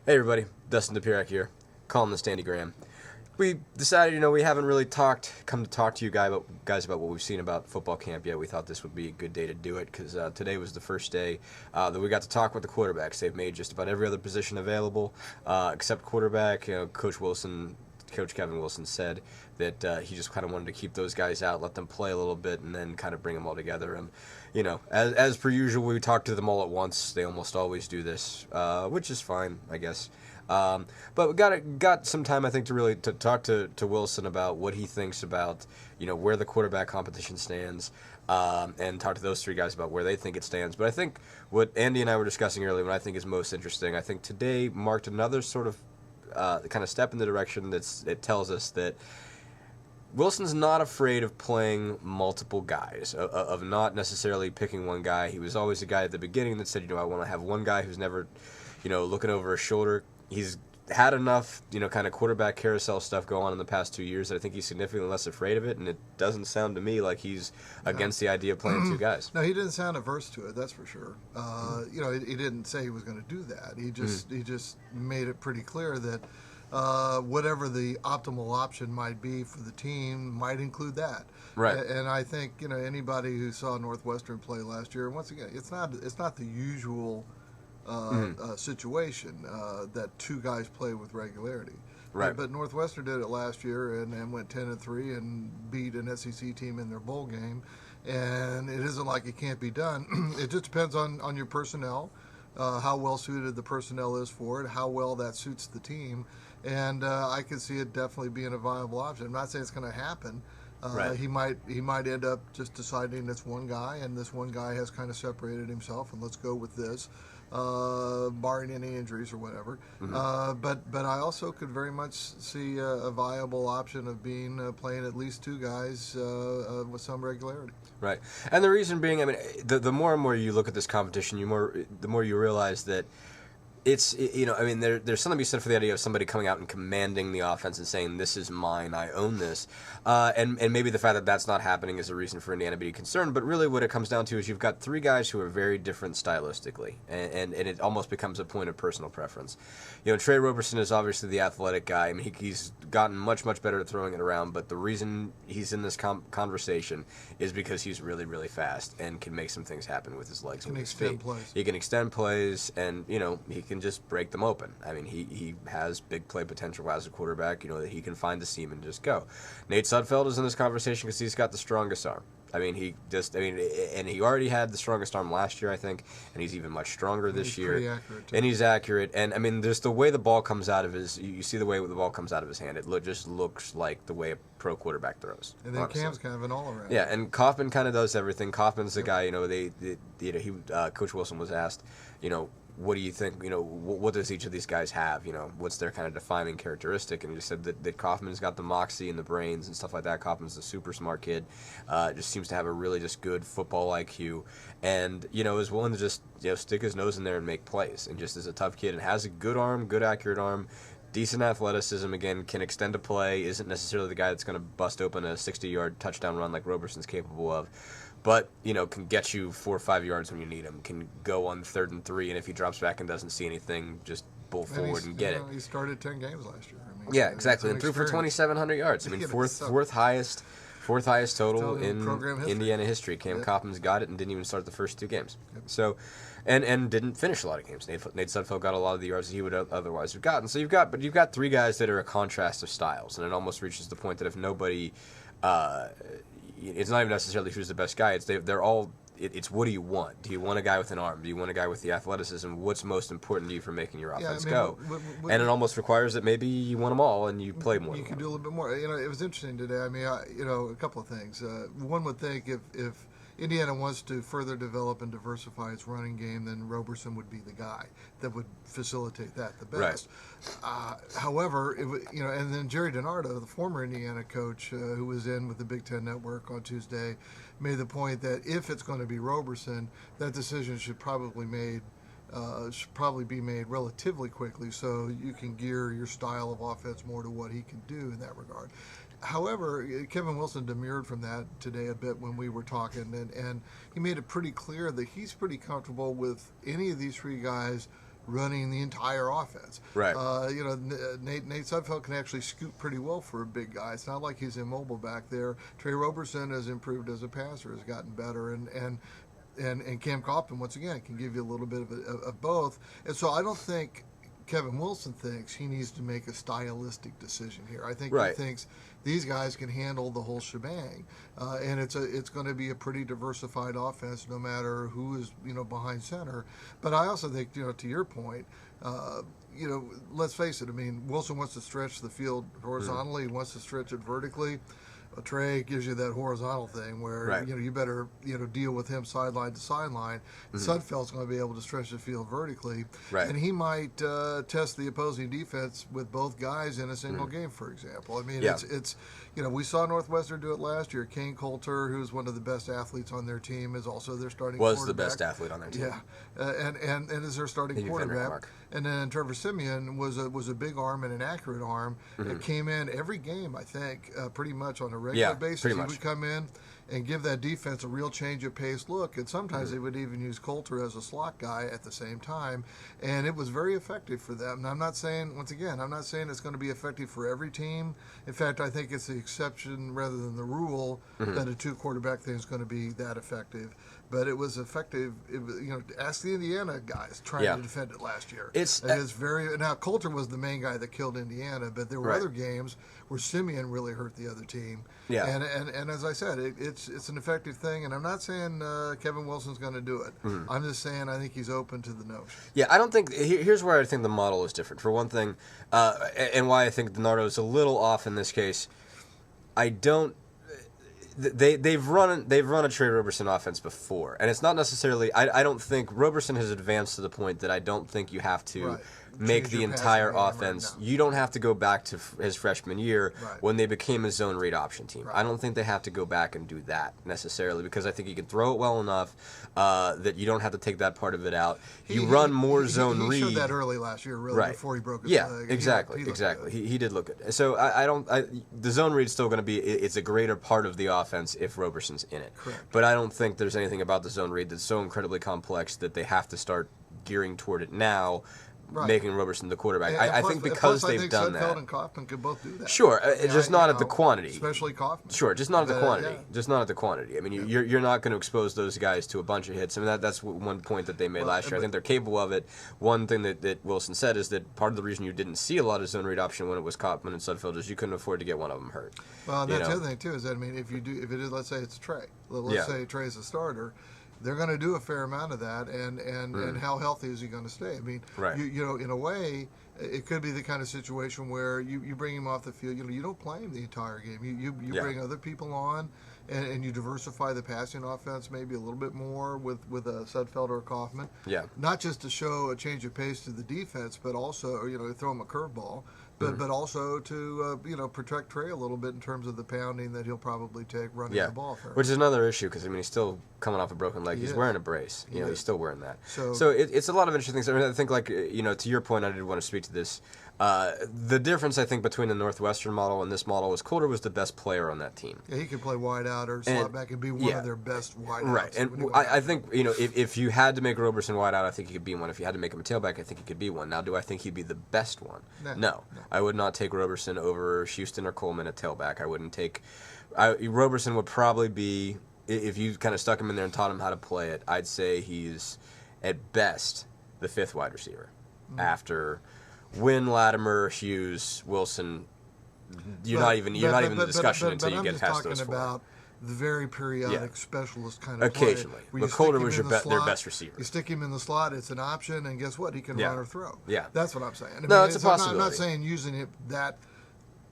Hey everybody, Dustin DePirac here, calling this Dandy Graham. We decided, we haven't really come to talk to you guys about what we've seen about football camp yet. We thought this would be a good day to do it because today was the first day that we got to talk with the quarterbacks. They've made just about every other position available except quarterback. Coach Kevin Wilson said that he just kind of wanted to keep those guys out, let them play a little bit, and then kind of bring them all together. And as per usual, we talk to them all at once. They almost always do this, which is fine, I guess. But we got some time, I think, to really talk to Wilson about what he thinks about where the quarterback competition stands, and talk to those three guys about where they think it stands. But I think what Andy and I were discussing earlier, what I think is most interesting, I think today marked another sort of kind of step in the direction it tells us that Wilson's not afraid of playing multiple guys, of not necessarily picking one guy. He was always a guy at the beginning that said, I want to have one guy who's never, looking over his shoulder. He's had enough, kind of quarterback carousel stuff go on in the past 2 years that I think he's significantly less afraid of it, and it doesn't sound to me like he's against the idea of playing two guys. No, he didn't sound averse to it, that's for sure. He didn't say he was going to do that. He just made it pretty clear that whatever the optimal option might be for the team might include that. Right. And I think anybody who saw Northwestern play last year, once again, it's not the usual situation that two guys play with regularity. Right. But Northwestern did it last year and went 10-3 and beat an SEC team in their bowl game. And it isn't like it can't be done. It just depends on your personnel, how well suited the personnel is for it, how well that suits the team. And I can see it definitely being a viable option. I'm not saying it's going to happen. Right. He might end up just deciding it's one guy, and this one guy has kind of separated himself, and let's go with this, barring any injuries or whatever. Mm-hmm. But I also could very much see a viable option of playing at least two guys with some regularity. Right, and the reason being, the more and more you look at this competition, the more you realize that there's something to be said for the idea of somebody coming out and commanding the offense and saying, this is mine, I own this. And maybe the fact that that's not happening is a reason for Indiana to be concerned. But really what it comes down to is you've got three guys who are very different stylistically. And it almost becomes a point of personal preference. Trey Roberson is obviously the athletic guy. He's gotten much, much better at throwing it around. But the reason he's in this conversation is because he's really, really fast and can make some things happen with his legs and with his feet. He can extend plays, and, he can just break them open. He has big play potential as a quarterback, that he can find the seam and just go. Nate Sudfeld is in this conversation because he's got the strongest arm. And he already had the strongest arm last year, I think, and he's even much stronger this year. Pretty accurate, too. And he's accurate. And just the way the ball comes out of you see the way the ball comes out of his hand. It just looks like the way a pro quarterback throws. And then honestly. Cam's kind of an all-around. Yeah, and Kaufman kind of does everything. Kaufman's the guy, Coach Wilson was asked, what do you think, what does each of these guys have? What's their kind of defining characteristic? And he just said that Kaufman's got the moxie and the brains and stuff like that. Kaufman's a super smart kid. Just seems to have a really just good football IQ. And, is willing to just, stick his nose in there and make plays. And just is a tough kid and has a good arm, good accurate arm, decent athleticism, again, can extend a play, isn't necessarily the guy that's going to bust open a 60-yard touchdown run like Roberson's capable of. But, can get you 4 or 5 yards when you need him, can go on 3rd and 3, and if he drops back and doesn't see anything, just pull forward and get it. He started 10 games last year. Yeah, exactly, and threw for 2,700 yards. Fourth highest total in Indiana history. Cam Kaufman's got it and didn't even start the first 2 games. Yep. So, and didn't finish a lot of games. Nate Sudfeld got a lot of the yards that he would otherwise have gotten. So you've got 3 guys that are a contrast of styles, and it almost reaches the point that if nobody. It's not even necessarily who's the best guy. They're all. It's what do you want? Do you want a guy with an arm? Do you want a guy with the athleticism? What's most important to you for making your offense go? And it almost requires that maybe you want them all and you play more. You can do a little bit more. It was interesting today. A couple of things. One would think if Indiana wants to further develop and diversify its running game, then Roberson would be the guy that would facilitate that the best. Right. However, and then Jerry DiNardo, the former Indiana coach who was in with the Big Ten Network on Tuesday, made the point that if it's going to be Roberson, that decision should probably be made relatively quickly, so you can gear your style of offense more to what he can do in that regard. However, Kevin Wilson demurred from that today a bit when we were talking, and he made it pretty clear that he's pretty comfortable with any of these 3 guys running the entire offense. Right. Nate Sudfeld can actually scoot pretty well for a big guy. It's not like he's immobile back there. Trey Roberson has improved as a passer, has gotten better, and Cam Kaufman, once again, can give you a little bit of both. And so I don't think Kevin Wilson thinks he needs to make a stylistic decision here. I think he thinks these guys can handle the whole shebang, and it's going to be a pretty diversified offense, no matter who is behind center. But I also think to your point, let's face it. I mean, Wilson wants to stretch the field horizontally. He wants to stretch it vertically. Trey gives you that horizontal thing where you better deal with him sideline to sideline. Sudfeld's going to be able to stretch the field vertically, and he might test the opposing defense with both guys in a single game, for example. I mean, it's we saw Northwestern do it last year. Kane Coulter, who's one of the best athletes on their team, is also their starting quarterback. Was the best athlete on their team. Yeah, and is their starting quarterback. And then Trevor Siemian was a big arm and an accurate arm. It came in every game, I think, pretty much on a regular basis. He would come in and give that defense a real change of pace look. And sometimes they would even use Coulter as a slot guy at the same time. And it was very effective for them. And I'm not saying it's going to be effective for every team. In fact, I think it's the exception rather than the rule that a two-quarterback thing is going to be that effective. But it was effective. Ask the Indiana guys trying to defend it last year. It's very now. Coulter was the main guy that killed Indiana, but there were other games where Siemian really hurt the other team. Yeah. And as I said, it's an effective thing. And I'm not saying Kevin Wilson's going to do it. I'm just saying I think he's open to the notion. Yeah, I don't think. Here's where I think the model is different. For one thing, and why I think DiNardo is a little off in this case. I don't. They've run a Trey Roberson offense before, and it's not necessarily. I don't think Roberson has advanced to the point that I don't think you have to make the entire offense. You don't have to go back to his freshman year when they became a zone read option team. I don't think they have to go back and do that necessarily because I think he can throw it well enough that you don't have to take that part of it it. You run more zone read. He showed that early last year, really, before he broke his leg. Exactly. He did look good. So the zone read's still going to be. It's a greater part of the offense if Roberson's in it. Correct. But I don't think there's anything about the zone read that's so incredibly complex that they have to start gearing toward it now. Making Roberson the quarterback. I think because they've done that. Sudfeld and Kaufman could both do that. Sure, just not at the quantity. Especially Kaufman. Sure, just not at the quantity. Just not at the quantity. I mean, you're not going to expose those guys to a bunch of hits. I mean, that's one point that they made last year. I think they're capable of it. One thing that Wilson said is that part of the reason you didn't see a lot of zone read option when it was Kaufman and Sudfeld is you couldn't afford to get one of them hurt. Well, and that's the other thing too is that, I mean, if it is, let's say it's Trey. Let's say Trey's a starter. They're going to do a fair amount of that, and how healthy is he going to stay? I mean, in a way, it could be the kind of situation where you bring him off the field. You don't play him the entire game. You bring other people on, and you diversify the passing offense maybe a little bit more with a Sudfeld or a Kaufman. Yeah. Not just to show a change of pace to the defense, but also throw him a curveball. But also to protect Trey a little bit in terms of the pounding that he'll probably take running the ball. Which is another issue because he's still coming off a broken leg. He's wearing a brace. He's still wearing that. So it's a lot of interesting things. I mean, I think to your point, I did want to speak to this. The difference I think between the Northwestern model and this model was Coulter was the best player on that team. Yeah, he could play wide out or slot back and be one of their best wide outs. Right, and I think if you had to make Roberson wide out, I think he could be one. If you had to make him a tailback, I think he could be one. Now, do I think he'd be the best one? No. I would not take Roberson over Houston or Coleman at tailback. I wouldn't take. Roberson would probably be, if you kind of stuck him in there and taught him how to play it, I'd say he's at best the fifth wide receiver after Wynn, Latimer, Hughes, Wilson. You're not even in the discussion until you get past those four. I'm just talking about the very periodic specialist kind of occasionally. Play, but Coulter was their best receiver. You stick him in the slot, it's an option, and guess what? He can run or throw. Yeah. That's what I'm saying. It's a possibility. I'm not saying using it that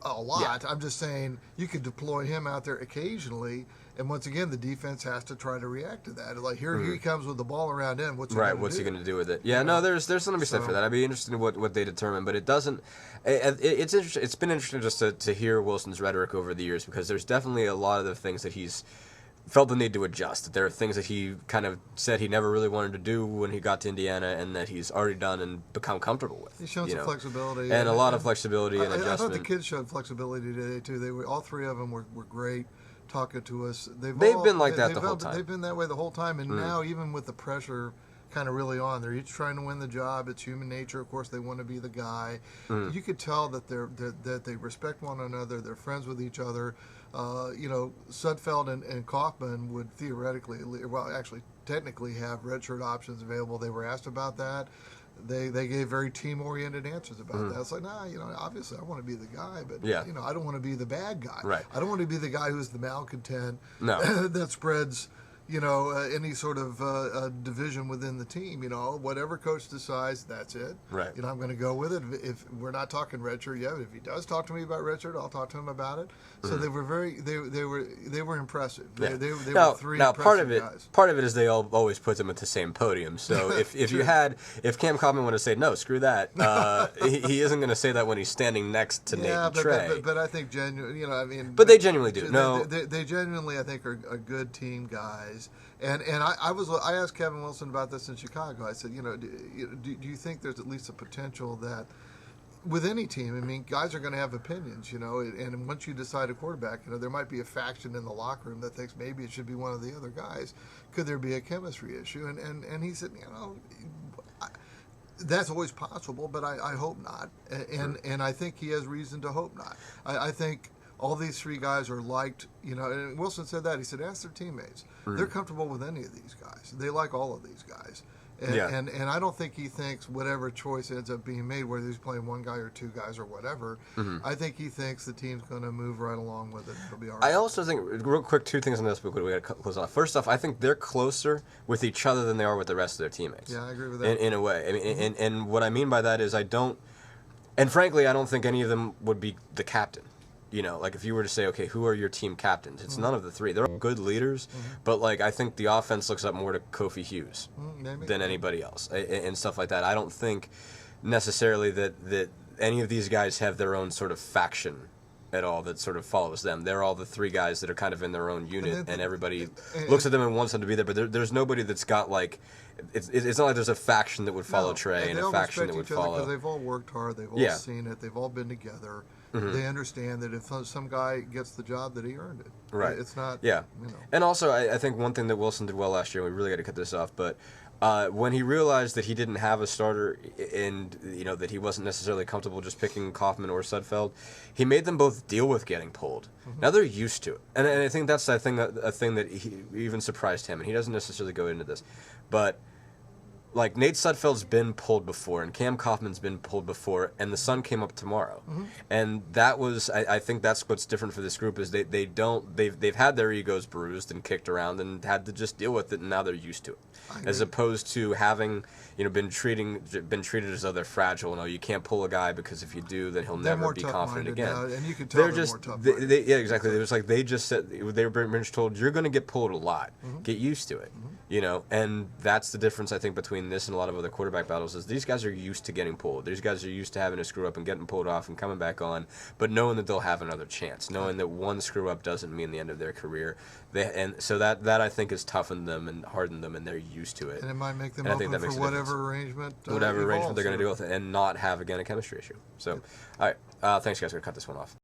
a lot. Yeah. I'm just saying you could deploy him out there occasionally, and once again, the defense has to try to react to that. Like, here he comes with the ball around him. What's he going to do with it? Yeah, there's something to be said for that. I'd be interested in what they determine, but it doesn't. It's interesting. It's been interesting just to hear Wilson's rhetoric over the years because there's definitely a lot of the things that he's felt the need to adjust. That there are things that he kind of said he never really wanted to do when he got to Indiana, and that he's already done and become comfortable with. He showed some flexibility and a lot of flexibility and adjustment. I thought the kids showed flexibility today too. All three of them were great. Talking to us, they've been like that the whole time. They've been that way the whole time, and now even with the pressure kind of really on. They're each trying to win the job. It's human nature. Of course, they want to be the guy. You could tell that that they respect one another. They're friends with each other. Sudfeld and Kaufman would theoretically, well, actually, technically have redshirt options available. They were asked about that. They gave very team-oriented answers about that. It's like, obviously I want to be the guy, but I don't want to be the bad guy. Right. I don't want to be the guy who's the malcontent No. that spreads any sort of division within the team. Whatever coach decides, that's it. Right. I'm going to go with it. If we're not talking redshirt yet, if he does talk to me about redshirt, I'll talk to him about it. So they were they were impressive. Yeah. They now, were three now impressive guys. part of it is they always put them at the same podium. So if Cam Kaufman would have said no, screw that, he isn't going to say that when he's standing next to Nate and Trey. But I think genuinely, But they genuinely do. They genuinely, I think, are good team guys. And I asked Kevin Wilson about this in Chicago. I said, do you think there's at least a potential that with any team, guys are going to have opinions, and once you decide a quarterback, there might be a faction in the locker room that thinks maybe it should be one of the other guys. Could there be a chemistry issue? And he said, that's always possible, but I hope not. And I think he has reason to hope not. I think all these three guys are liked, and Wilson said that. He said, ask their teammates. They're comfortable with any of these guys. They like all of these guys. And I don't think he thinks whatever choice ends up being made, whether he's playing one guy or two guys or whatever, I think he thinks the team's going to move right along with it. It'll be all right. I also think, real quick, two things on this, but we got to close off. First off, I think they're closer with each other than they are with the rest of their teammates. Yeah, I agree with that. In a way. And what I mean by that is and frankly, I don't think any of them would be the captain. Like if you were to say, okay, who are your team captains? It's none of the three. They're all good leaders, but I think the offense looks up more to Kofi Hughes than anybody else and stuff like that. I don't think necessarily that any of these guys have their own sort of faction at all that sort of follows them. They're all the three guys that are kind of in their own unit, and everybody looks at them and wants them to be there. But there's nobody that's got it's not like there's a faction that would follow Trey and a faction that would follow. Because they've all worked hard, they've all seen it, they've all been together. They understand that if some guy gets the job, that he earned it. Right. It's not. Yeah. And also, I think one thing that Wilson did well last year, we really got to cut this off, but when he realized that he didn't have a starter and that he wasn't necessarily comfortable just picking Kaufman or Sudfeld, he made them both deal with getting pulled. Now they're used to it, and I think that's a thing that he even surprised him, and he doesn't necessarily go into this, but. Nate Sudfeld's been pulled before, and Cam Kaufman's been pulled before, and the sun came up tomorrow, and that was I think that's what's different for this group is they've had their egos bruised and kicked around and had to just deal with it, and now they're used to it, as opposed to having been treated as though they're fragile. No, you can't pull a guy because if you do, then he'll never be confident again. Now, and you can tell they're more tough-minded. Yeah, exactly. It was like they just said they were pretty much told you're going to get pulled a lot. Get used to it, and that's the difference I think between this and a lot of other quarterback battles is these guys are used to getting pulled. These guys are used to having to screw up and getting pulled off and coming back on, but knowing that they'll have another chance, knowing that one screw up doesn't mean the end of their career. So that I think has toughened them and hardened them, and they're used to it. And it might make them open for whatever arrangement. Whatever arrangement they're going to deal with it, and not have again a chemistry issue. So, all right, thanks guys. We're gonna cut this one off.